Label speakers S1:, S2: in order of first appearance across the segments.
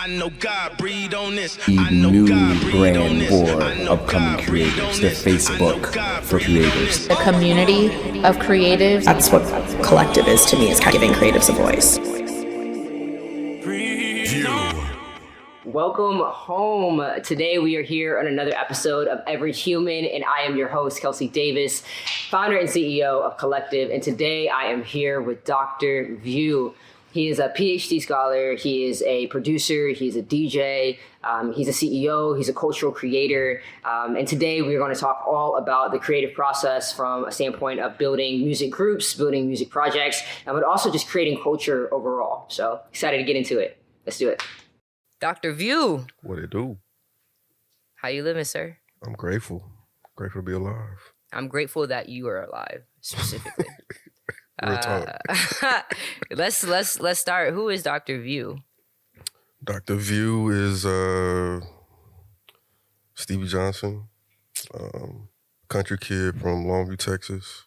S1: I know God breathe on this.
S2: The new brand for upcoming creatives, the Facebook for creators.
S3: The community of creatives.
S4: That's what collective is to me, is kind of giving creatives a voice.
S5: Welcome home. Today we are here on another episode of Every Human, and I am your host, Kelsey Davis, founder and CEO of Collective. And today I am here with Dr. View. He is a PhD scholar. He is a producer. He's a DJ. He's a CEO. He's a cultural creator. And today we are going to talk all about the creative process from a standpoint of building music groups, building music projects, but also just creating culture overall. So excited to get into it. Let's do it. Dr. View.
S6: What it do?
S5: How you living, sir?
S6: I'm grateful. Grateful to be alive.
S5: I'm grateful that you are alive, specifically.
S6: Real talk.
S5: Let's start. Who is Dr. View?
S6: Dr. View is Stevie Johnson, country kid from Longview, Texas.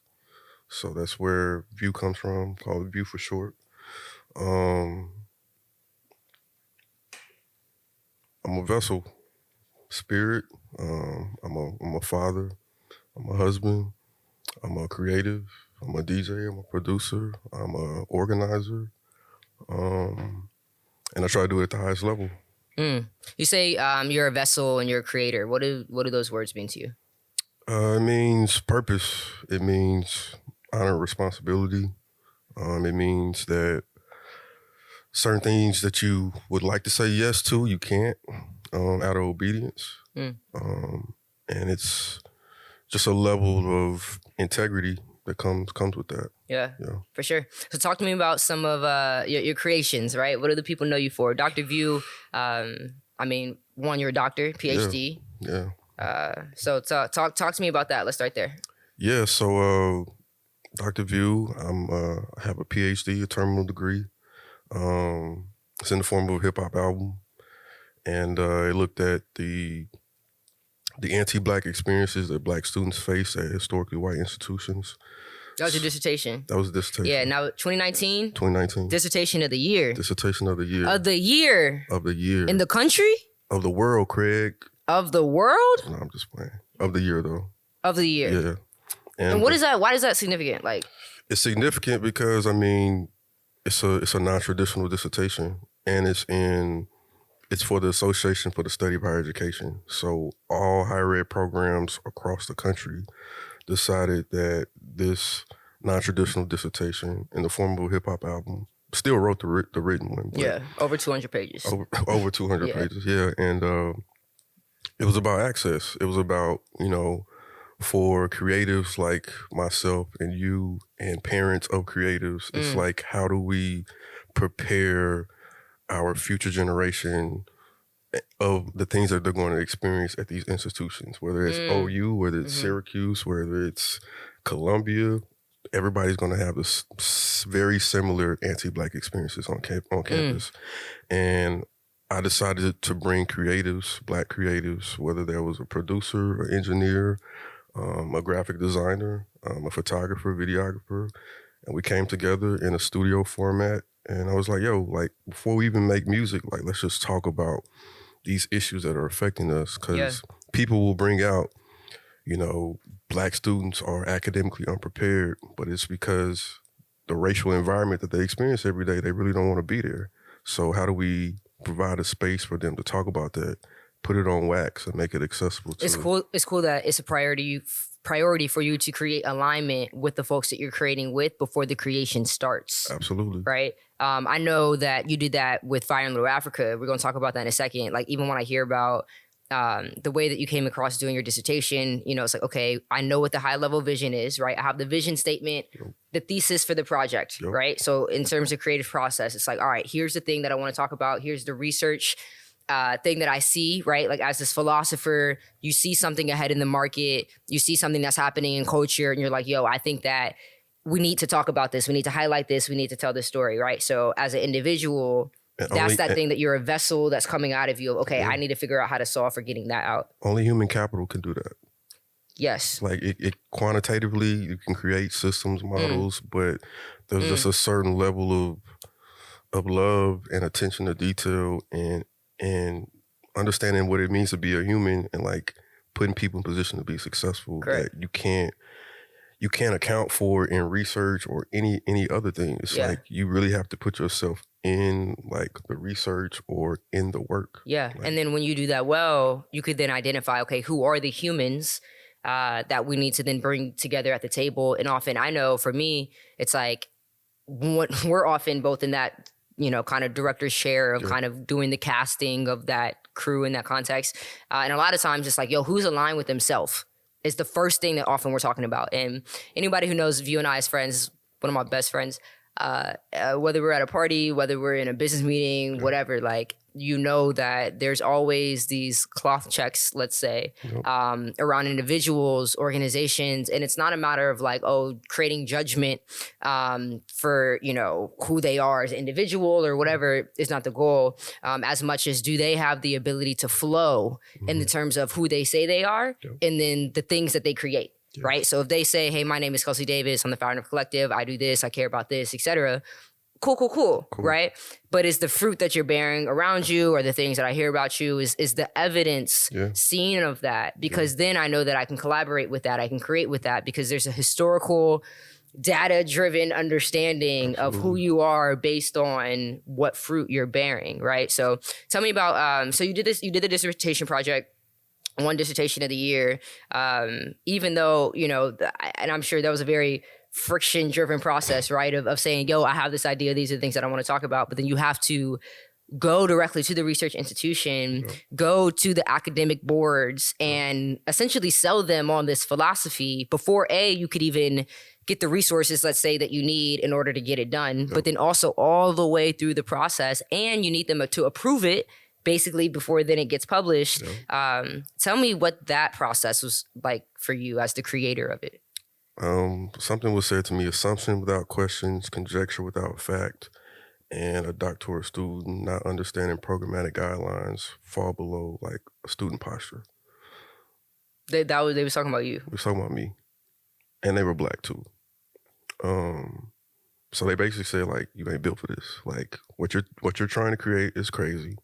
S6: So that's where View comes from, called View for short. I'm a vessel, spirit. I'm a father. I'm a husband. I'm a creative. I'm a DJ. I'm a producer. I'm a organizer. And I try to do it at the highest level.
S5: You say you're a vessel and you're a creator. What do those words mean to you?
S6: It means purpose. It means honor and responsibility. It means that certain things that you would like to say yes to, you can't, out of obedience. And it's just a level of integrity that comes with that.
S5: Yeah, for sure. So talk to me about some of your creations, right? What do the people know you for? Dr. View, one, you're a doctor, PhD.
S6: Yeah.
S5: So talk to me about that. Let's start there.
S6: Yeah, so Dr. View, I have a PhD, a terminal degree. It's in the form of a hip-hop album. And it looked at the anti-Black experiences that Black students face at historically white institutions.
S5: That was your dissertation?
S6: That was a dissertation.
S5: Yeah, now 2019?
S6: 2019.
S5: Dissertation of the year?
S6: Dissertation of the year.
S5: Of the year?
S6: Of the year.
S5: In the country?
S6: Of the world, Craig.
S5: Of the world?
S6: No, I'm just playing. Of the year, though.
S5: Of the year?
S6: Yeah.
S5: And what is that? Why is that significant? Like,
S6: it's significant because, it's a non-traditional dissertation, and it's for the Association for the Study of Higher Education. So all higher ed programs across the country decided that this non-traditional dissertation in the form of a hip-hop album, still wrote the written one.
S5: Yeah, over 200 pages.
S6: Over 200 pages, yeah. And it was about access. It was about, for creatives like myself and you and parents of creatives, it's like, how do we prepare our future generation of the things that they're going to experience at these institutions, whether it's OU, whether it's Syracuse, whether it's Columbia. Everybody's going to have this very similar anti-Black experiences on campus. And I decided to bring creatives, Black creatives, whether there was a producer, an engineer, a graphic designer, a photographer, videographer, and we came together in a studio format. And I was like, before we even make music, let's just talk about these issues that are affecting us, because people will bring out, Black students are academically unprepared, but it's because the racial environment that they experience every day, they really don't want to be there. So how do we provide a space for them to talk about that, put it on wax, and make it accessible to
S5: It's cool that it's a priority for you to create alignment with the folks that you're creating with before the creation starts.
S6: Absolutely.
S5: Right? I know that you did that with Fire in Little Africa. We're going to talk about that in a second. Like, even when I hear about the way that you came across doing your dissertation, it's like, okay, I know what the high level vision is, right? I have the vision statement, the thesis for the project, right? So in terms of creative process, it's like, all right, here's the thing that I want to talk about. Here's the research thing that I see, right? Like, as this philosopher, you see something ahead in the market, you see something that's happening in culture, and you're like, I think that we need to talk about this. We need to highlight this. We need to tell this story, right? So as an individual, that's that thing that you're a vessel that's coming out of you. Okay, I need to figure out how to solve for getting that out.
S6: Only human capital can do that.
S5: Yes.
S6: Like it quantitatively, you can create systems, models, but there's just a certain level of love and attention to detail and understanding what it means to be a human and like putting people in position to be successful.
S5: Correct.
S6: That you can't account for in research or any other thing. It's like you really have to put yourself in like the research or in the work.
S5: Yeah.
S6: Like,
S5: and then when you do that well, you could then identify, okay, who are the humans that we need to then bring together at the table. And often I know for me, it's like we're often both in that, you know, kind of director's share of kind of doing the casting of that crew in that context. And a lot of times it's like, yo, who's aligned with themselves is the first thing that often we're talking about. And anybody who knows View and I as friends, one of my best friends, whether we're at a party, whether we're in a business meeting, whatever, like, you know that there's always these cloth checks, let's say, around individuals, organizations. And it's not a matter of like, oh, creating judgment for, you know, who they are as an individual or whatever is not the goal, as much as do they have the ability to flow in the terms of who they say they are and then the things that they create. Right. So if they say, hey, my name is Kelsey Davis, I'm the founder of Collective, I do this, I care about this, etc. Cool. Right. But is the fruit that you're bearing around you or the things that I hear about you is the evidence seen of that? Because then I know that I can collaborate with that. I can create with that because there's a historical data-driven understanding of who you are based on what fruit you're bearing. Right. So tell me about, so you did the dissertation project. One dissertation of the year, even though, you know, and I'm sure that was a very friction-driven process, right? Of saying, yo, I have this idea, these are the things that I want to talk about, but then you have to go directly to the research institution, go to the academic boards and essentially sell them on this philosophy before you could even get the resources, let's say, that you need in order to get it done, but then also all the way through the process and you need them to approve it basically before then it gets published. Tell me what that process was like for you as the creator of it.
S6: Something was said to me: assumption without questions, conjecture without fact, and a doctorate student not understanding programmatic guidelines fall below like a student posture.
S5: They was talking about you.
S6: They were talking about me, and they were Black too. So they basically said like, you ain't built for this. Like what you're trying to create is crazy.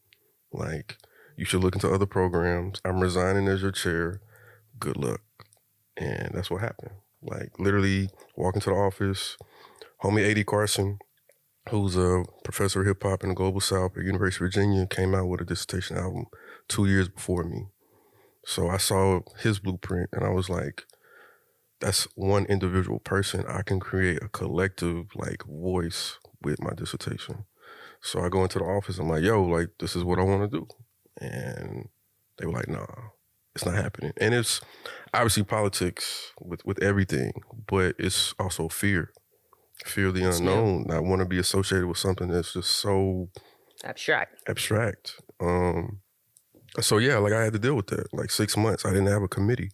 S6: Like, you should look into other programs. I'm resigning as your chair. Good luck. And that's what happened. Like, literally walking to the office, homie A.D. Carson, who's a professor of hip-hop in the Global South at University of Virginia, came out with a dissertation album 2 years before me. So I saw his blueprint, and I was like, that's one individual person. I can create a collective, like, voice with my dissertation. So I go into the office, I'm like, yo, like, this is what I want to do. And they were like, nah, it's not happening. And it's obviously politics with everything, but it's also fear of the unknown. I want to be associated with something that's just so abstract. So yeah, like I had to deal with that. Like 6 months, I didn't have a committee.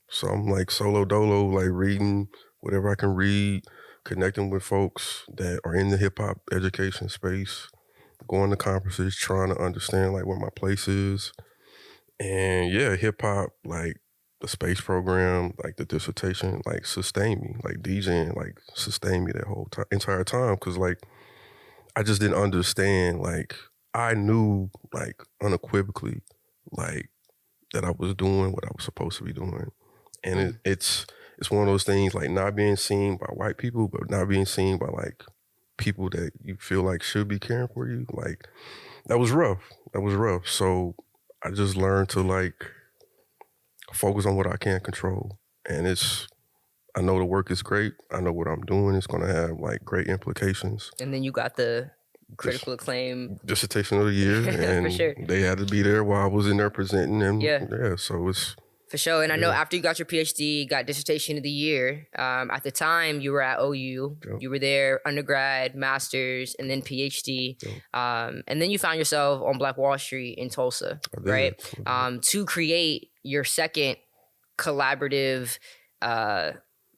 S6: So I'm like solo dolo, like reading whatever I can read, connecting with folks that are in the hip-hop education space, going to conferences, trying to understand like where my place is. And yeah, hip-hop, like the space program, like the dissertation, like sustained me. Like DJing, like sustained me that whole entire time. Cause like, I just didn't understand, like I knew like unequivocally, like that I was doing what I was supposed to be doing. And it's one of those things like not being seen by white people, but not being seen by like people that you feel like should be caring for you. Like that was rough. So I just learned to like focus on what I can control. And I know the work is great. I know what I'm doing is going to have like great implications.
S5: And then you got the critical acclaim
S6: dissertation of the year. And
S5: for sure.
S6: They had to be there while I was in there presenting. And yeah, so it's...
S5: For sure. And I know after you got your PhD, got dissertation of the year, at the time you were at OU, you were there, undergrad, master's, and then PhD. And then you found yourself on Black Wall Street in Tulsa, right? To create your second collaborative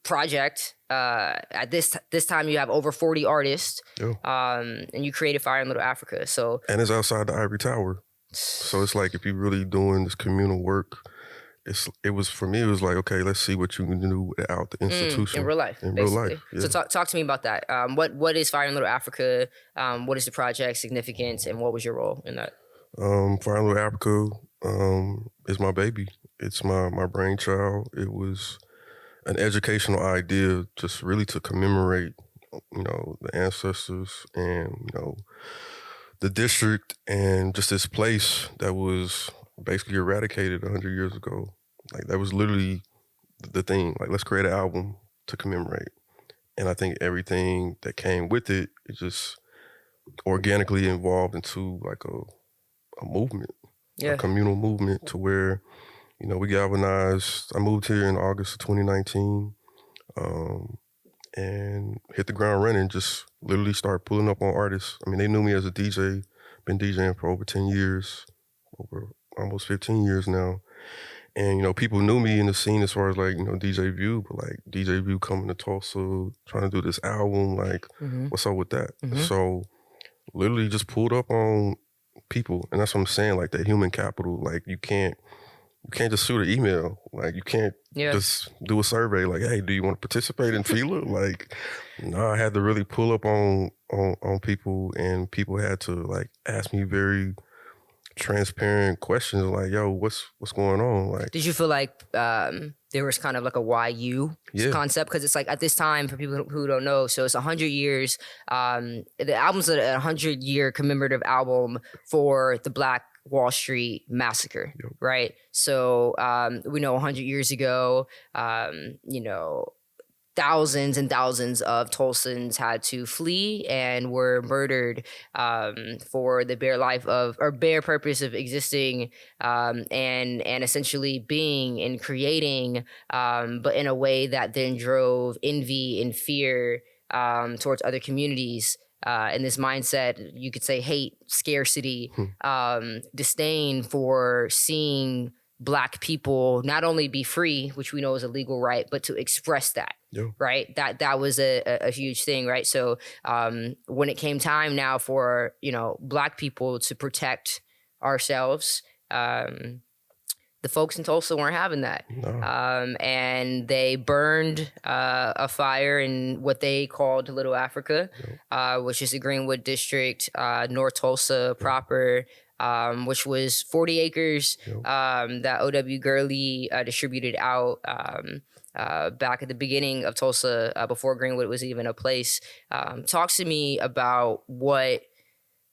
S5: project. At this time you have over 40 artists, and you created Fire in Little Africa. And
S6: it's outside the Ivory Tower. So it's like if you're really doing this communal work, it was like, okay, let's see what you can do without the institution.
S5: In real life.
S6: Yeah.
S5: So talk to me about that. What is Fire in Little Africa? What is the project significance and what was your role in that?
S6: Fire in Little Africa is my baby. It's my brainchild. It was an educational idea just really to commemorate, the ancestors and, the district and just this place that was basically eradicated 100 years ago. Like, that was literally the thing. Like, let's create an album to commemorate. And I think everything that came with it, it just organically evolved into like a movement, a communal movement to where, we galvanized. I moved here in August of 2019 and hit the ground running, just literally started pulling up on artists. I mean, they knew me as a DJ, been DJing for over 10 years, over almost 15 years now. And, people knew me in the scene as far as like, DJ View, but like DJ View coming to Tulsa, trying to do this album, like, what's up with that? So literally just pulled up on people. And that's what I'm saying, like that human capital, like you can't just shoot an email. Like you can't just do a survey like, hey, do you want to participate in FILA? Like, no, I had to really pull up on people, and people had to like ask me very transparent questions like, yo, what's going on? Like,
S5: did you feel like there was kind of like a why you concept? Because it's like at this time, for people who don't know, so it's 100 years. The album's a 100-year commemorative album for the Black Wall Street Massacre, right? So we know 100 years ago, thousands and thousands of Tulsans had to flee and were murdered for the bare purpose of existing and essentially being and creating, but in a way that then drove envy and fear towards other communities. And this mindset, you could say hate, scarcity, disdain for seeing Black people not only be free, which we know is a legal right, but to express that, right? That was a huge thing, right? So when it came time now for, Black people to protect ourselves, the folks in Tulsa weren't having that. No. And they burned a fire in what they called Little Africa, which is the Greenwood district, North Tulsa proper, which was 40 acres that O.W. Gurley distributed out back at the beginning of Tulsa, before Greenwood was even a place. Talk to me about what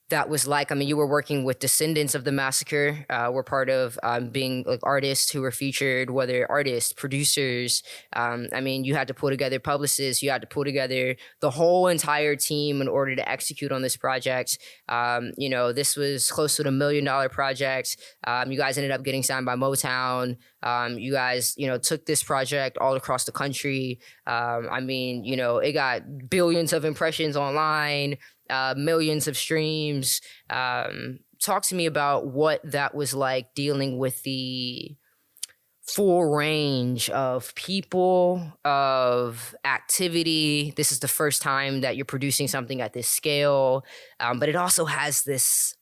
S5: that was like. I mean, you were working with descendants of the massacre, were part of being like artists who were featured, whether artists, producers. I mean, you had to pull together publicists, you had to pull together the whole entire team in order to execute on this project. This was close to $1 million project. You guys ended up getting signed by Motown. You guys, took this project all across the country. It got billions of impressions online, millions of streams. Talk to me about what that was like, dealing with the full range of people, of activity. This is the first time that you're producing something at this scale, but it also has this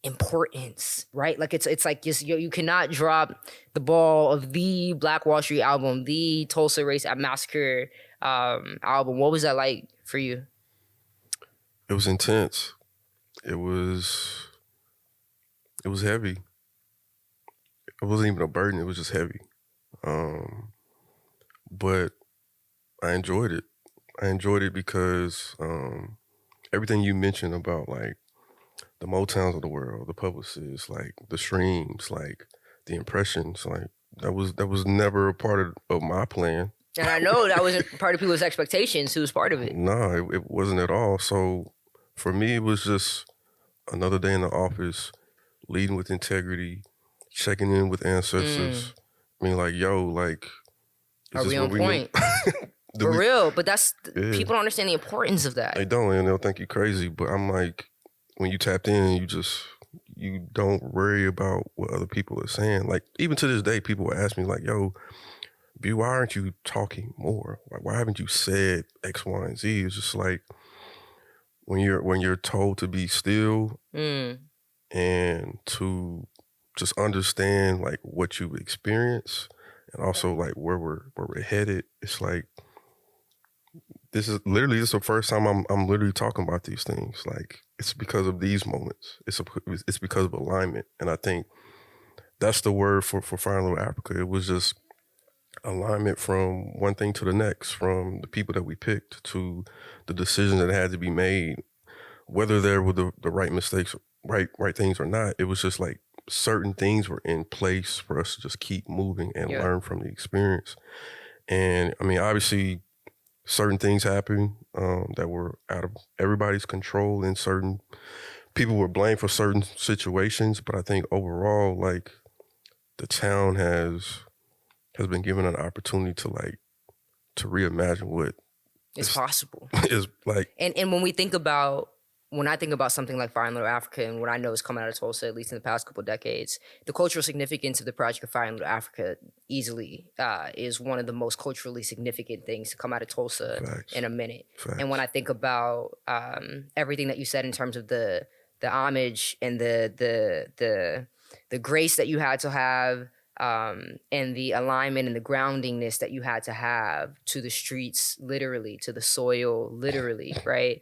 S5: importance, right? Like it's like just, you cannot drop the ball of the Black Wall Street album, the Tulsa Race Massacre album. What was that like for you?
S6: It was intense. It was heavy. It wasn't even a burden. It was just heavy. But I enjoyed it. I enjoyed it because everything you mentioned about like the Motowns of the world, the publicists, like the streams, like the impressions, like that was never a part of my plan.
S5: And I know that wasn't part of people's expectations. Who was part of it?
S6: No, it wasn't at all. So for me, it was just another day in the office, leading with integrity, checking in with ancestors. I mean, like, yo, like,
S5: are we on point? For real, but that's people don't understand the importance of that.
S6: They don't, and they'll think you crazy. But I'm like, when you tapped in, you don't worry about what other people are saying. Like, even to this day, people will ask me, like, yo, B, why aren't you talking more? Like, why haven't you said X, Y, and Z? It's just like when you're told to be still and to just understand like what you experience and also like where we're headed. It's like this is the first time I'm literally talking about these things. Like it's because of these moments. It's because of alignment. And I think that's the word for Fire Little Africa. It was just alignment from one thing to the next, from the people that we picked to the decisions that had to be made, whether there were the right mistakes, right things or not. It was just like certain things were in place for us to just keep moving and learn from the experience. And I mean, obviously, certain things happened that were out of everybody's control, and certain people were blamed for certain situations. But I think overall, like, the town has been given an opportunity to reimagine what
S5: It's possible.
S6: is like.
S5: And when I think about something like Fire in Little Africa and what I know is coming out of Tulsa, at least in the past couple of decades, the cultural significance of the project of Fire in Little Africa easily is one of the most culturally significant things to come out of Tulsa in a minute.
S6: Facts.
S5: And when I think about everything that you said in terms of the homage and the grace that you had to have, and the alignment and the groundingness that you had to have to the streets, literally, to the soil, literally, right?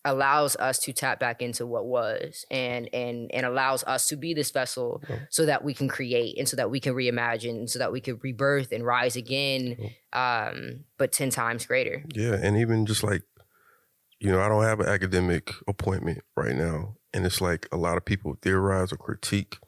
S5: Allows us to tap back into what was and allows us to be this vessel so that we can create and so that we can reimagine, so that we can rebirth and rise again, but 10 times greater.
S6: Yeah, and even just like, you know, I don't have an academic appointment right now. And it's like a lot of people theorize or critique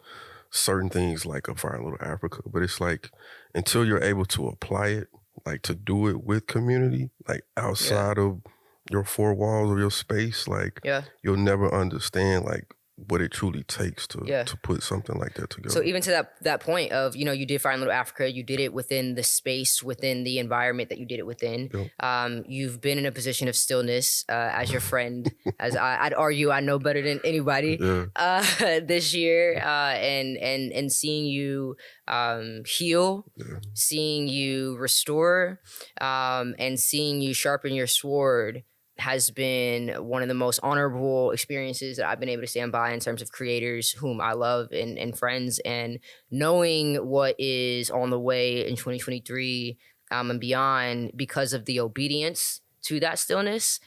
S6: certain things like a Fire in Little Africa, but it's like until you're able to apply it, like to do it with community, like outside of your four walls or your space, like you'll never understand like what it truly takes to put something like that together.
S5: So even to that point of, you know, you did Fire in Little Africa, you did it within the space, within the environment that you did it within. Yep. You've been in a position of stillness as your friend, as I'd argue I know better than anybody this year, and seeing you heal, seeing you restore, and seeing you sharpen your sword has been one of the most honorable experiences that I've been able to stand by in terms of creators whom I love and friends, and knowing what is on the way in 2023 and beyond because of the obedience to that stillness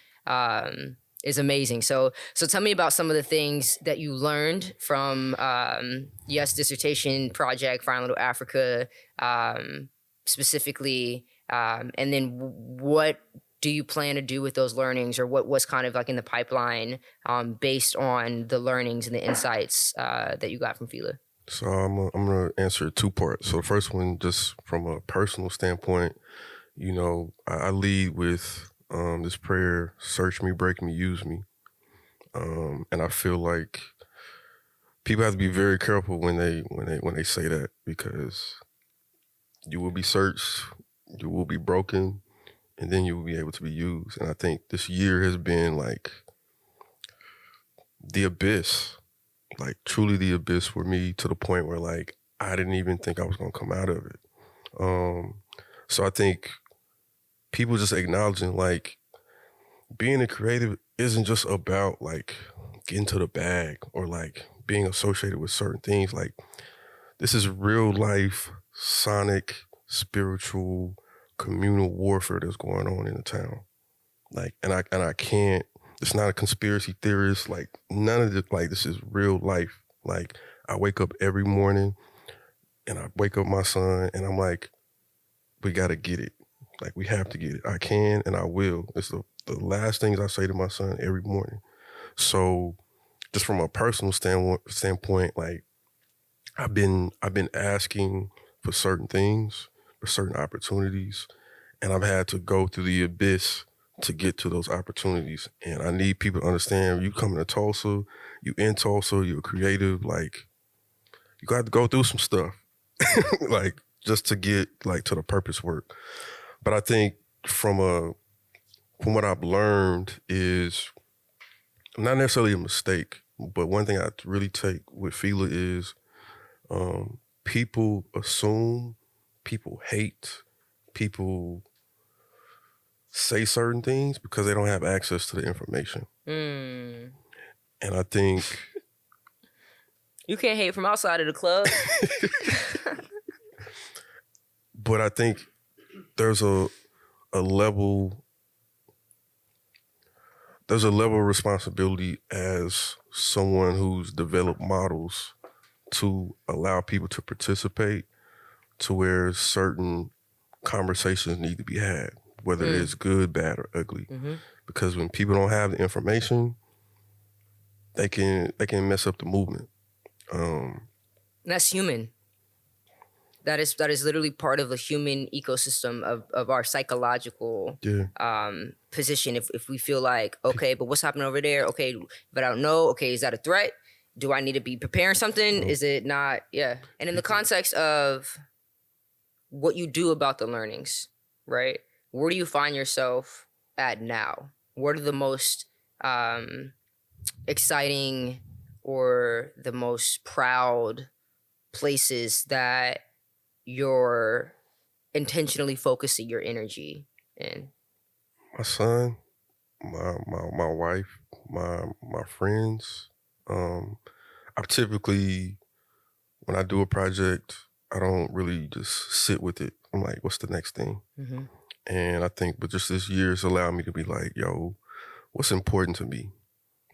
S5: is amazing. So tell me about some of the things that you learned from dissertation project Fire in Little Africa specifically, and then what do you plan to do with those learnings, or what's kind of like in the pipeline based on the learnings and the insights that you got from Fila?
S6: So I'm gonna answer two parts. So the first one, just from a personal standpoint, you know, I lead with this prayer: "Search me, break me, use me," and I feel like people have to be very careful when they say that, because you will be searched, you will be broken, and then you will be able to be used. And I think this year has been like the abyss, like truly the abyss for me, to the point where like I didn't even think I was gonna come out of it. So I think people just acknowledging like being a creative isn't just about like getting to the bag or like being associated with certain things. Like this is real life, sonic, spiritual, communal warfare that's going on in the town. Like, and I can't, it's not a conspiracy theorist, like none of it, like this is real life. Like I wake up every morning and I wake up my son and I'm like, we gotta get it. Like we have to get it. I can and I will. It's the last things I say to my son every morning. So just from a personal standpoint, like I've been asking for certain things, for certain opportunities, and I've had to go through the abyss to get to those opportunities. And I need people to understand, you coming to Tulsa, you in Tulsa, you're creative, like you got to go through some stuff, like just to get like to the purpose work. But I think from what I've learned is not necessarily a mistake, but one thing I really take with Fila is people assume, people hate, people say certain things because they don't have access to the information. And I think
S5: you can't hate from outside of the club.
S6: But I think there's a level there's a level of responsibility as someone who's developed models to allow people to participate, to where certain conversations need to be had, whether it's good, bad, or ugly. Because when people don't have the information, they can mess up the movement.
S5: That's human. That is literally part of the human ecosystem of our psychological position. If we feel like, okay, but what's happening over there? Okay, but I don't know. Okay, is that a threat? Do I need to be preparing something? Is it not? Yeah. And in the context of what you do about the learnings, right? Where do you find yourself at now? What are the most exciting or the most proud places that you're intentionally focusing your energy in?
S6: My son, my wife, my friends. I typically, when I do a project, I don't really just sit with it. I'm like, what's the next thing? And I think, but just this year's allowed me to be like, yo, what's important to me?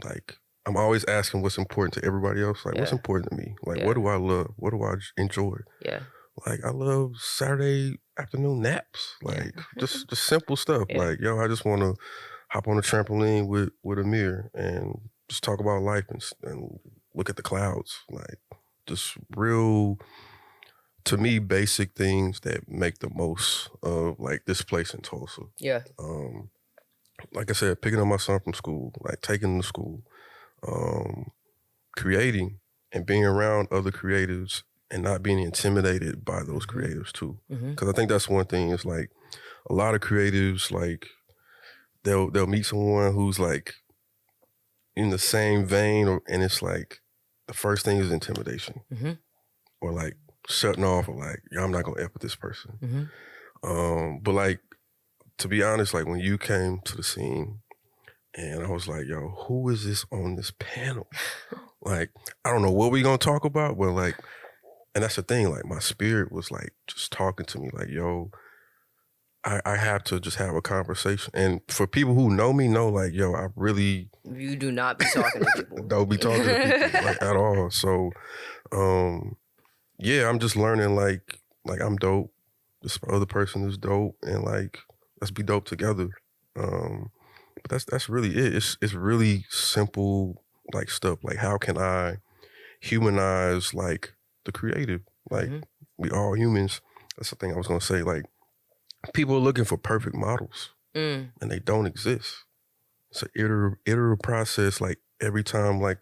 S6: Like, I'm always asking what's important to everybody else. Like, what's important to me? Like, what do I love? What do I enjoy?
S5: Yeah.
S6: Like, I love Saturday afternoon naps. Like, just simple stuff. Like, yo, I just want to hop on a trampoline with Amir and just talk about life and look at the clouds. Like, just real, to me, basic things that make the most of, like, this place in Tulsa.
S5: Yeah.
S6: Like I said, picking up my son from school, like taking him to school, creating and being around other creatives and not being intimidated by those creatives too. Because I think that's one thing. It's like a lot of creatives, like they'll meet someone who's like in the same vein, and it's like the first thing is intimidation, or like shutting off, or like, yo, I'm not gonna F with this person. But like, to be honest, like when you came to the scene and I was like, yo, who is this on this panel? Like, I don't know what we gonna talk about, but like, and that's the thing, like my spirit was like just talking to me like, yo, I have to just have a conversation. And for people who know me, know like, yo, I really...
S5: You do not be talking to people.
S6: Don't be talking to people like at all. So, yeah, I'm just learning like I'm dope. This other person is dope, and like, let's be dope together. But that's really it. It's really simple like stuff. Like, how can I humanize like the creative? Like, we all humans. That's the thing I was gonna say. Like, people are looking for perfect models, and they don't exist. It's an iterative process. Like every time, like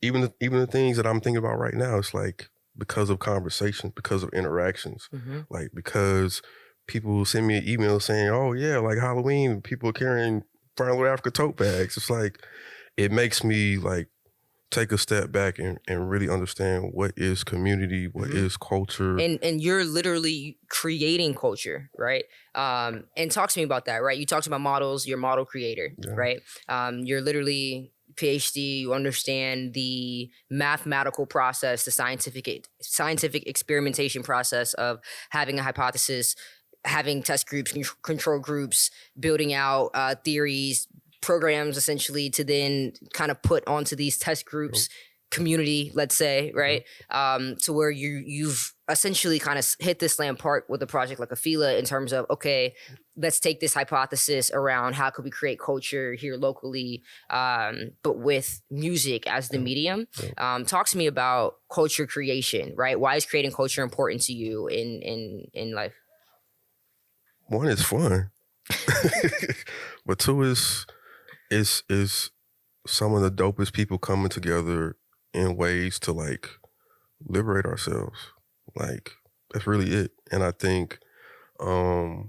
S6: even the things that I'm thinking about right now, it's like because of conversations, because of interactions, like because people send me an email saying, "Oh yeah, like Halloween, people are carrying Fire Little Africa tote bags." It's like it makes me like take a step back and really understand what is community, what is culture.
S5: And you're literally creating culture, right? And talk to me about that, right? You talked about models, you're a model creator, right? You're literally PhD, you understand the mathematical process, the scientific experimentation process of having a hypothesis, having test groups, control groups, building out theories, programs essentially to then kind of put onto these test groups, community, let's say, right? To where you've essentially kind of hit this slam park with a project like Afila in terms of, okay, let's take this hypothesis around how could we create culture here locally, but with music as the medium. Talk to me about culture creation, right? Why is creating culture important to you in life?
S6: One is fun, but two is some of the dopest people coming together in ways to like liberate ourselves. Like, that's really it. And I think what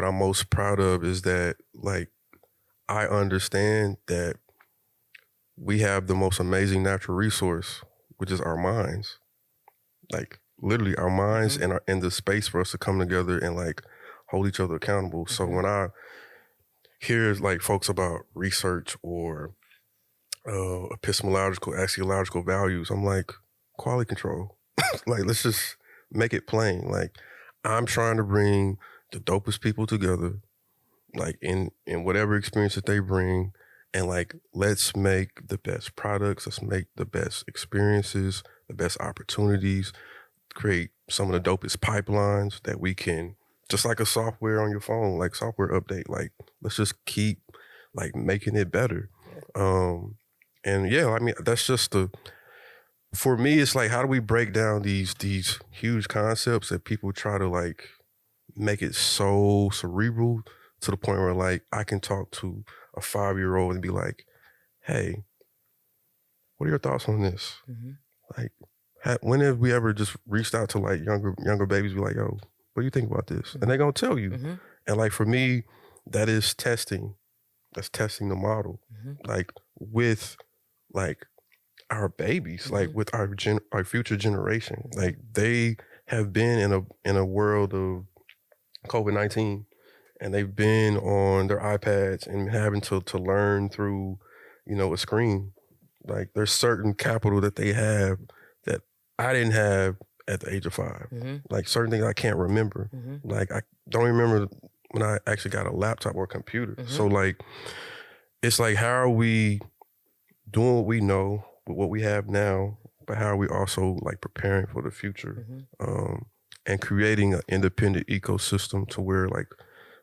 S6: I'm most proud of is that like I understand that we have the most amazing natural resource, which is our minds. Like literally our minds and the space for us to come together and like hold each other accountable. So when I hear like folks about research or epistemological, axiological values, I'm like, quality control. Like, let's just make it plain. Like, I'm trying to bring the dopest people together like in whatever experience that they bring, and like let's make the best products, let's make the best experiences, the best opportunities, create some of the dopest pipelines that we can, just like a software on your phone, like software update, like let's just keep like making it better. And yeah, I mean, that's just for me, it's like, how do we break down these huge concepts that people try to like make it so cerebral to the point where like I can talk to a 5-year-old and be like, hey, what are your thoughts on this? Like, when have we ever just reached out to like younger babies, be like, yo, what do you think about this? And they're gonna tell you. And like for me, that is testing. That's testing the model. Like with like our babies, like with our future generation. Like they have been in a world of COVID-19, and they've been on their iPads and having to learn through, you know, a screen. Like there's certain capital that they have that I didn't have at the age of 5. Like certain things I can't remember. Like I don't even remember when I actually got a laptop or a computer. So like, it's like, how are we doing what we know with what we have now, but how are we also like preparing for the future, and creating an independent ecosystem to where like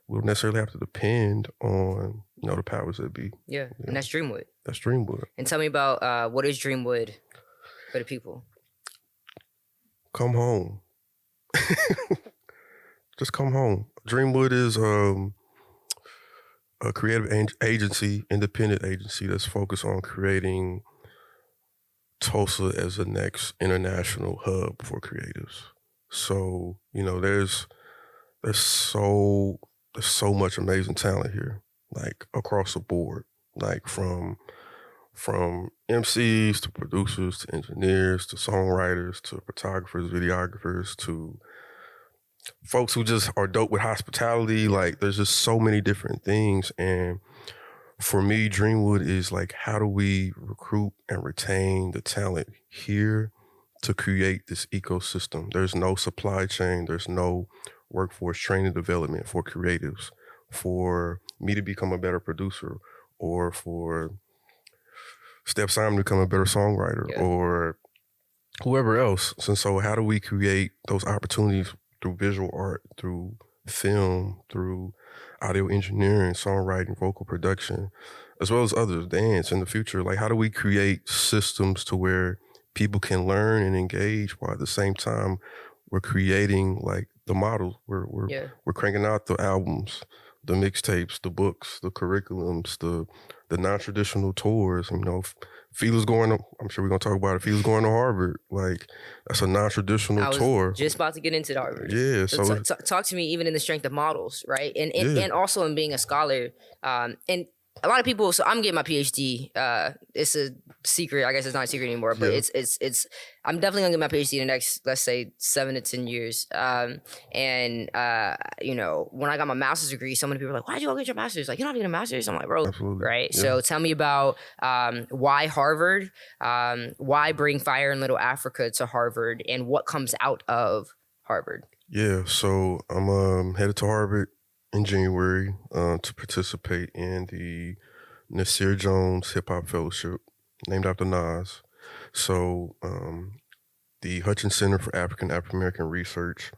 S6: we don't necessarily have to depend on, you know, the powers that be.
S5: Yeah, and that's Dreamwood.
S6: That's Dreamwood.
S5: And tell me about what is Dreamwood for the people?
S6: Come home. Just come home. Dreamwood is a creative agency, independent agency that's focused on creating Tulsa as the next international hub for creatives. So, you know, there's so much amazing talent here, like across the board, like from MCs to producers to engineers to songwriters to photographers, videographers to folks who just are dope with hospitality. Like there's just so many different things. And for me, Dreamwood is like, how do we recruit and retain the talent here to create this ecosystem? There's no supply chain. There's no workforce training development for creatives, for me to become a better producer, or for Steph Simon to become a better songwriter, or whoever else. And so how do we create those opportunities through visual art, through film, through audio engineering, songwriting, vocal production, as well as others, dance in the future? Like, how do we create systems to where people can learn and engage while at the same time we're creating like the models? We're cranking out the albums, the mixtapes, the books, the curriculums, the non-traditional tours. You know, Fila's going to, I'm sure we're going to talk about it, Fila's going to Harvard. Like, that's a non-traditional tour.
S5: Just about to get into Harvard.
S6: Yeah. So
S5: talk to me even in the strength of models, right? And also in being a scholar. And a lot of people, so I'm getting my PhD. It's a secret. I guess it's not a secret anymore, but it's I'm definitely gonna get my PhD in the next, let's say, 7 to 10 years. You know, when I got my master's degree, so many people were like, why'd you all get your master's? Like, you're not getting a master's? I'm like, bro,
S6: absolutely.
S5: Right?
S6: Yeah.
S5: So tell me about why Harvard, why bring Fire in Little Africa to Harvard, and what comes out of Harvard?
S6: Yeah, so I'm headed to Harvard in January to participate in the Nasir Jones Hip Hop Fellowship, named after Nas. So the Hutchins Center for African American Research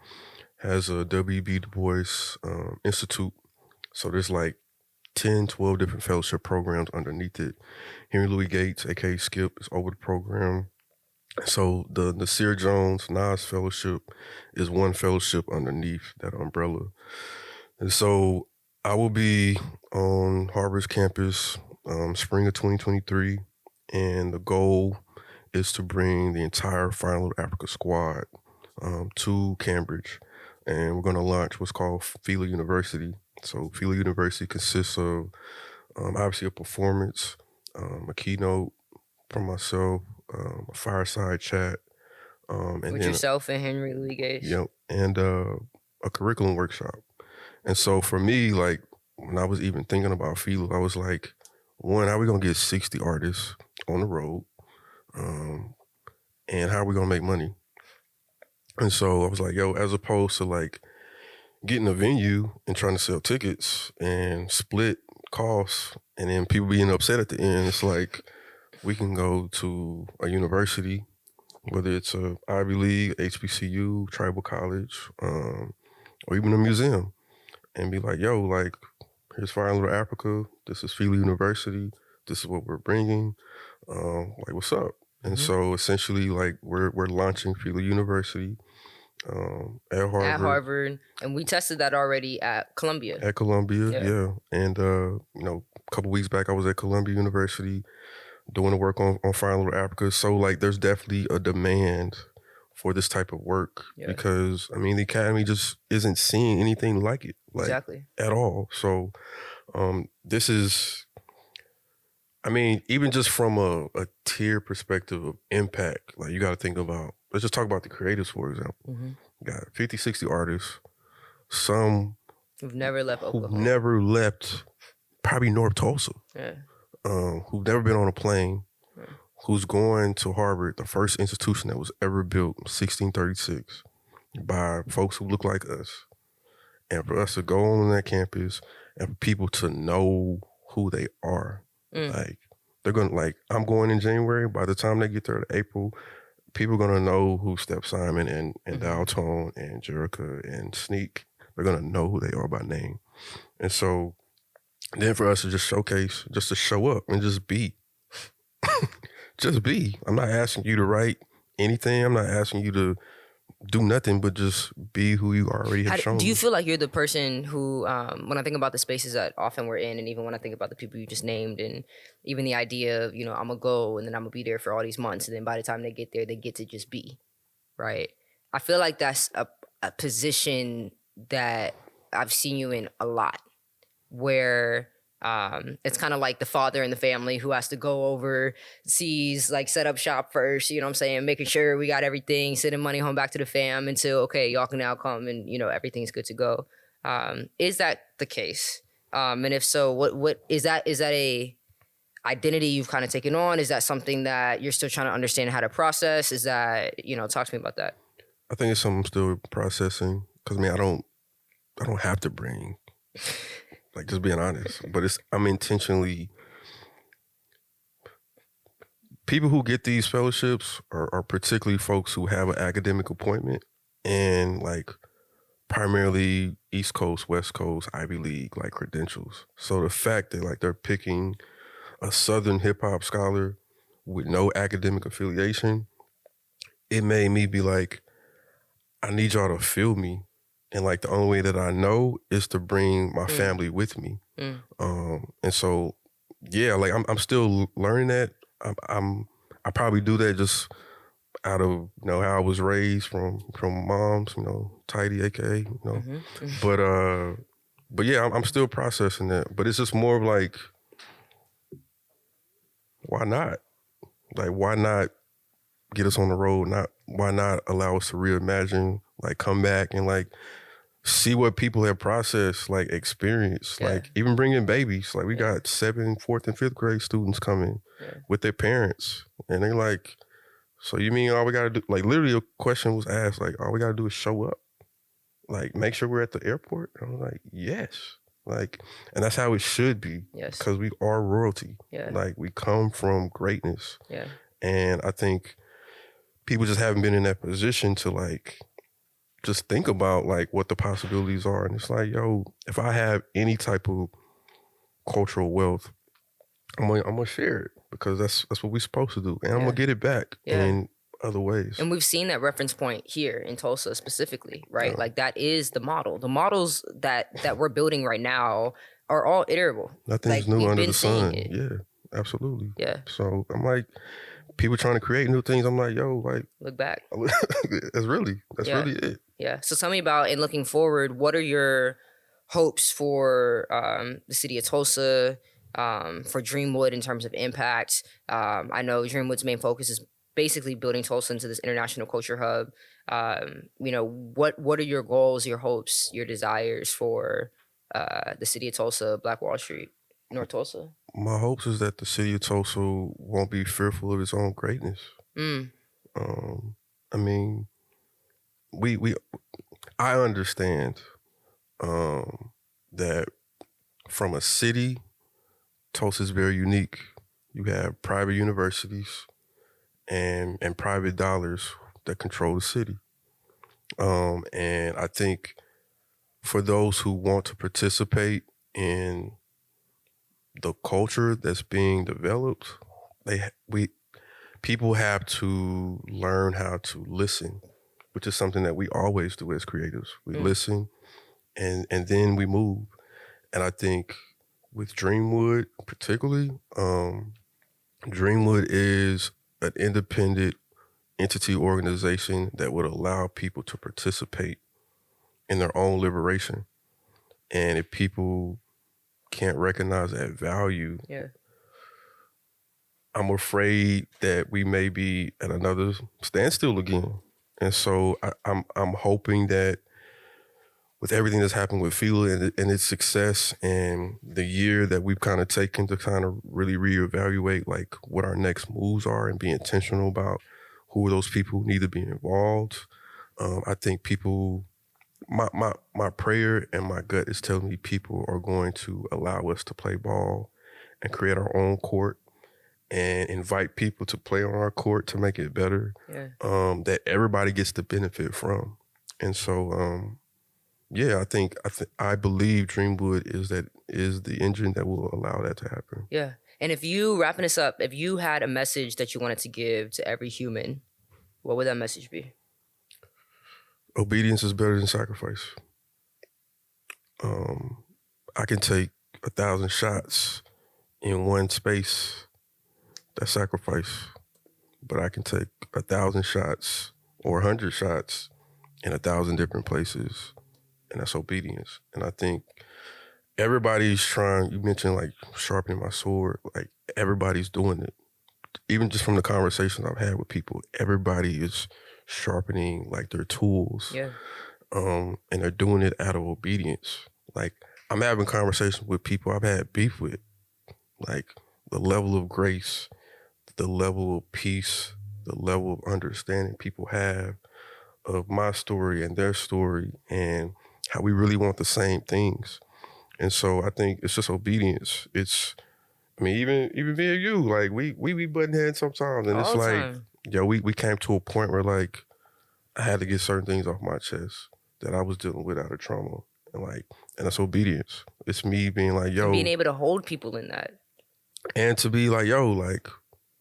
S6: has a W.B. Du Bois Institute. So there's like 10, 12 different fellowship programs underneath it. Henry Louis Gates, aka Skip, is over the program. So the Nasir Jones Nas Fellowship is one fellowship underneath that umbrella. And so I will be on Harvard's campus spring of 2023, and the goal is to bring the entire Fire in Little Africa squad to Cambridge, and we're going to launch what's called Fila University. So Fila University consists of obviously a performance, a keynote from myself, a fireside chat.
S5: With yourself and Henry Louis Gates?
S6: Yep, and a curriculum workshop. And so for me, like, when I was even thinking about Fila, I was like, one, how are we going to get 60 artists on the road? And how are we going to make money? And so I was like, yo, as opposed to like getting a venue and trying to sell tickets and split costs, and then people being upset at the end. It's like we can go to a university, whether it's a Ivy League, HBCU, tribal college, or even a museum, and be like, yo, like, here's Fire in Little Africa. This is Philly University. This is what we're bringing. Like, what's up? And so essentially, like, we're launching Philly University at Harvard.
S5: At Harvard, and we tested that already at Columbia.
S6: At Columbia, yeah. And you know, a couple weeks back, I was at Columbia University doing the work on Fire in Little Africa. So like, there's definitely a demand for this type of work because I mean, the Academy just isn't seeing anything like it, like at all. So this is, I mean, even just from a tier perspective of impact, like you got to think about, let's just talk about the creatives, for example. You got 50, 60 artists, some
S5: who've never left Oklahoma.
S6: Who've never left probably North Tulsa. Who've never been on a plane, who's going to Harvard, the first institution that was ever built in 1636 by folks who look like us. And for us to go on that campus and for people to know who they are. Like, they're going to, like, I'm going in January. By the time they get there to April, people are going to know who Steph Simon and Dial Tone and Jerica and Sneak. They're going to know who they are by name. And so then for us to just showcase, just to show up and just be. Just be. I'm not asking you to write anything. I'm not asking you to do nothing but just be who you already have shown.
S5: Do you feel like you're the person who, when I think about the spaces that often we're in, and even when I think about the people you just named, and even the idea of, you know, I'm going to go and then I'm going to be there for all these months, and then by the time they get there, they get to just be, right? I feel like that's a position that I've seen you in a lot, where it's kind of like the father in the family who has to go overseas, like set up shop first, you know what I'm saying? Making sure we got everything, sending money home back to the fam until, okay, y'all can now come and, you know, everything's good to go. Is that the case? And if so, what is that a identity you've kind of taken on? Is that something that you're still trying to understand how to process? Is that, you know, talk to me about that.
S6: I think it's something I'm still processing, because I mean, I don't have to bring, like, just being honest, but I'm intentionally, people who get these fellowships are particularly folks who have an academic appointment and, like, primarily East Coast, West Coast, Ivy League, like, credentials. So the fact that, like, they're picking a Southern hip hop scholar with no academic affiliation, it made me be like, I need y'all to feel me. And, like, the only way that I know is to bring my family with me. And so, yeah, like, I'm still learning that. I probably do that just out of, you know, how I was raised from moms, you know, Tidy, AKA, you know. But yeah, I'm still processing that. But it's just more of like, why not? Like, why not get us on the road? Why not allow us to reimagine, like, come back and, like, see what people have processed, like, experienced, like, even bring in babies. Like, we got 7th, 4th, and 5th grade students coming with their parents. And they're like, so you mean all we got to do, like, literally a question was asked, like, all we got to do is show up? Like, make sure we're at the airport? And I was like, yes. Like, and that's how it should be.
S5: Yes.
S6: Because we are royalty. Like, we come from greatness. And I think people just haven't been in that position to, like, just think about, like, what the possibilities are. And it's like, yo, if I have any type of cultural wealth, I'm gonna share it, because that's what we're supposed to do. And I'm gonna get it back in other ways.
S5: And we've seen that reference point here in Tulsa specifically, right? Like, that is the model. The models that we're building right now are all iterable.
S6: Nothing's new under the sun. Yeah, absolutely. Yeah. So I'm like, people trying to create new things, I'm like, yo, like,
S5: look back.
S6: That's really it.
S5: Yeah. So tell me about, in looking forward, what are your hopes for the city of Tulsa, for Dreamwood in terms of impact? I know Dreamwood's main focus is basically building Tulsa into this international culture hub. You know, what are your goals, your hopes, your desires for the city of Tulsa, Black Wall Street, North Tulsa?
S6: My hopes is that the city of Tulsa won't be fearful of its own greatness. I mean, I understand that from a city, Tulsa is very unique. You have private universities and private dollars that control the city. And I think for those who want to participate in the culture that's being developed, people have to learn how to listen, which is something that we always do as creatives. We listen and then we move. And I think with Dreamwood particularly, Dreamwood is an independent entity organization that would allow people to participate in their own liberation. And if people can't recognize that value, I'm afraid that we may be at another standstill again. And so I'm hoping that with everything that's happened with Fila and its success and the year that we've kind of taken to kind of really reevaluate like what our next moves are and be intentional about who are those people who need to be involved. I think people, my prayer and my gut is telling me people are going to allow us to play ball and create our own court and invite people to play on our court to make it better, that everybody gets to benefit from. And so, I believe Dreamwood is the engine that will allow that to happen.
S5: Yeah. And if you, wrapping this up, if you had a message that you wanted to give to every human, what would that message be?
S6: Obedience is better than sacrifice. I can take 1,000 shots in one space. That's sacrifice. But I can take 1,000 shots or 100 shots in 1,000 different places, and that's obedience. And I think everybody's trying, you mentioned like sharpening my sword, like everybody's doing it. Even just from the conversations I've had with people, everybody is sharpening like their tools.
S5: Yeah.
S6: And they're doing it out of obedience. Like I'm having conversations with people I've had beef with, like the level of grace, the level of peace, the level of understanding people have of my story and their story and how we really want the same things. And so I think it's just obedience. Even me and you, like we be butting heads sometimes, and it's like, we came to a point where like I had to get certain things off my chest that I was dealing with out of trauma, and that's obedience. It's me being like, yo,
S5: and being able to hold people in that,
S6: and to be like, yo, like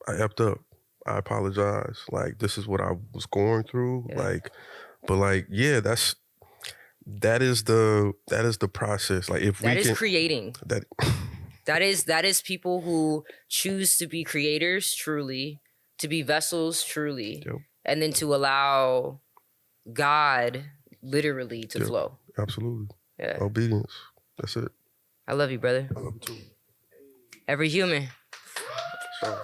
S6: I effed up. I apologize. Like this is what I was going through. That is the process. Like if
S5: that
S6: we
S5: is
S6: can,
S5: creating
S6: that.
S5: That is people who choose to be creators truly, to be vessels truly, and then to allow God literally to flow.
S6: Absolutely.
S5: Yeah.
S6: Obedience. That's it.
S5: I love you, brother.
S6: I love you too.
S5: Every human.
S6: Sure.